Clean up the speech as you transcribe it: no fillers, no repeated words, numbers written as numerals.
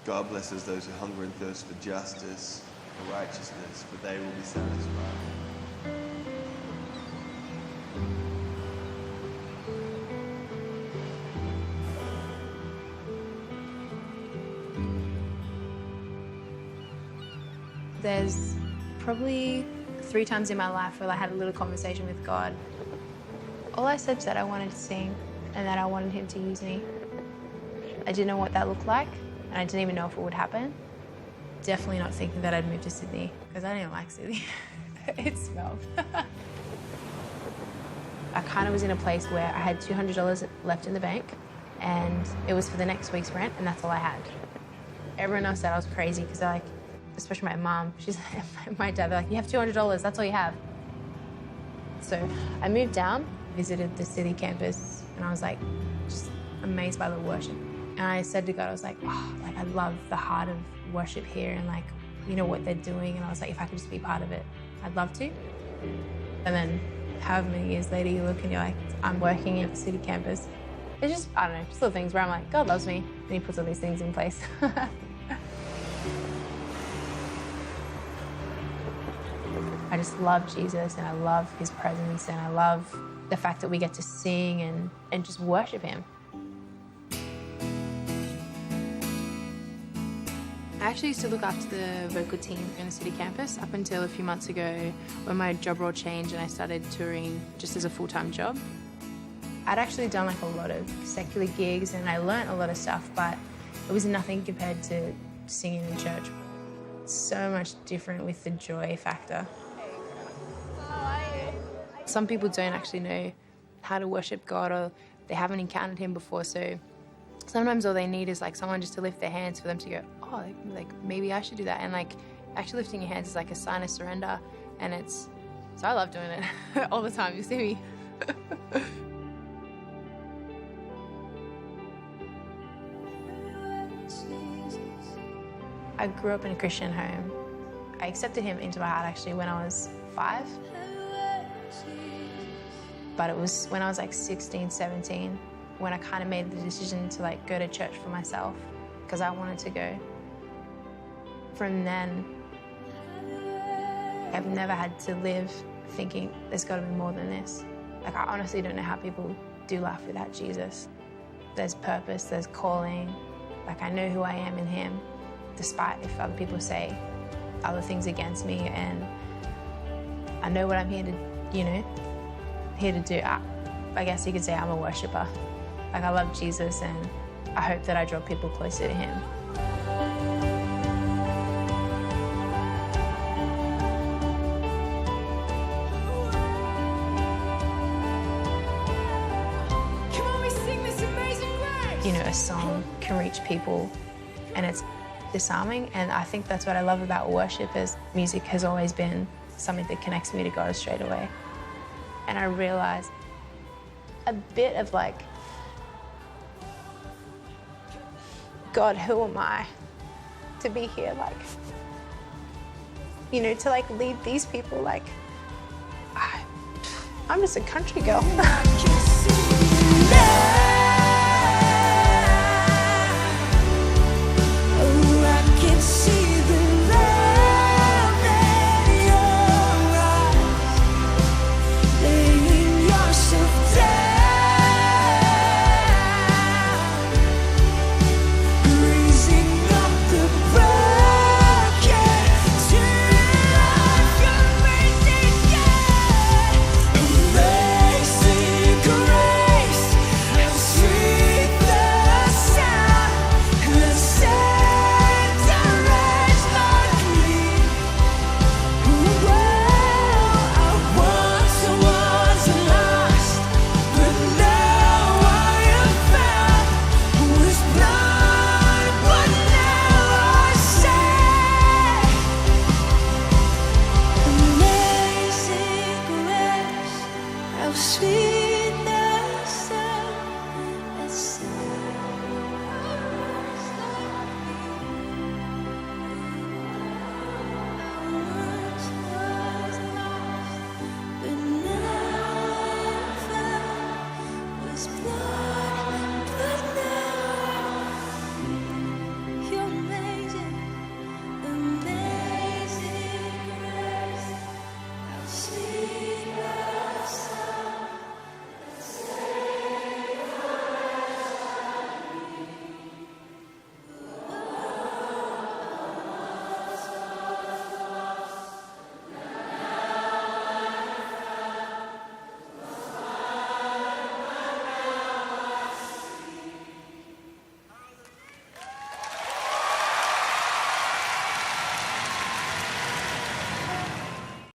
God blesses those who hunger and thirst for justice, for righteousness, for they will be satisfied. There's probably 3 times in my life where I had a little conversation with God. All I said was that I wanted to sing and that I wanted him to use me. I didn't know what that looked like, and I didn't even know if it would happen. Definitely not thinking that I'd move to Sydney, because I didn't like Sydney. It smelled. I kind of was in a place where I had $200 left in the bank, and it was for the next week's rent, and that's all I had. Everyone else said I was crazy, because they're like, especially my mom, my dad, they're like, you have $200, that's all you have. So I moved down, visited the city campus, and I was like, just amazed by the worship. And I said to God, I was like, oh, like I love the heart of worship here and like, you know, what they're doing. And I was like, if I could just be part of it, I'd love to. And then however many years later you look and you're like, I'm working at the city campus. It's just, I don't know, just little things where I'm like, God loves me. And he puts all these things in place. I just love Jesus and I love his presence and I love the fact that we get to sing and just worship him. I actually used to look after the vocal team in the city campus up until a few months ago when my job role changed and I started touring just as a full-time job. I'd actually done like a lot of secular gigs and I learnt a lot of stuff, but it was nothing compared to singing in church. It's so much different with the joy factor. Some people don't actually know how to worship God or they haven't encountered him before, so sometimes all they need is like someone just to lift their hands for them to go, oh, like maybe I should do that. And like actually lifting your hands is like a sign of surrender. And so I love doing it all the time. You see me. I grew up in a Christian home. I accepted him into my heart actually when I was 5. But it was when I was like 16, 17, when I kind of made the decision to like go to church for myself because I wanted to go. From then, I've never had to live thinking there's got to be more than this. Like I honestly don't know how people do life without Jesus. There's purpose, there's calling. Like I know who I am in him, despite if other people say other things against me, and I know what I'm here to, here to do. I guess you could say I'm a worshipper. Like I love Jesus and I hope that I draw people closer to him. Come on, we sing this amazing grace. You know, a song can reach people and it's disarming, and I think that's what I love about worship is music has always been something that connects me to God straight away. And I realized a bit of like, God, who am I to be here? Like, to like lead these people. Like, I'm just a country girl.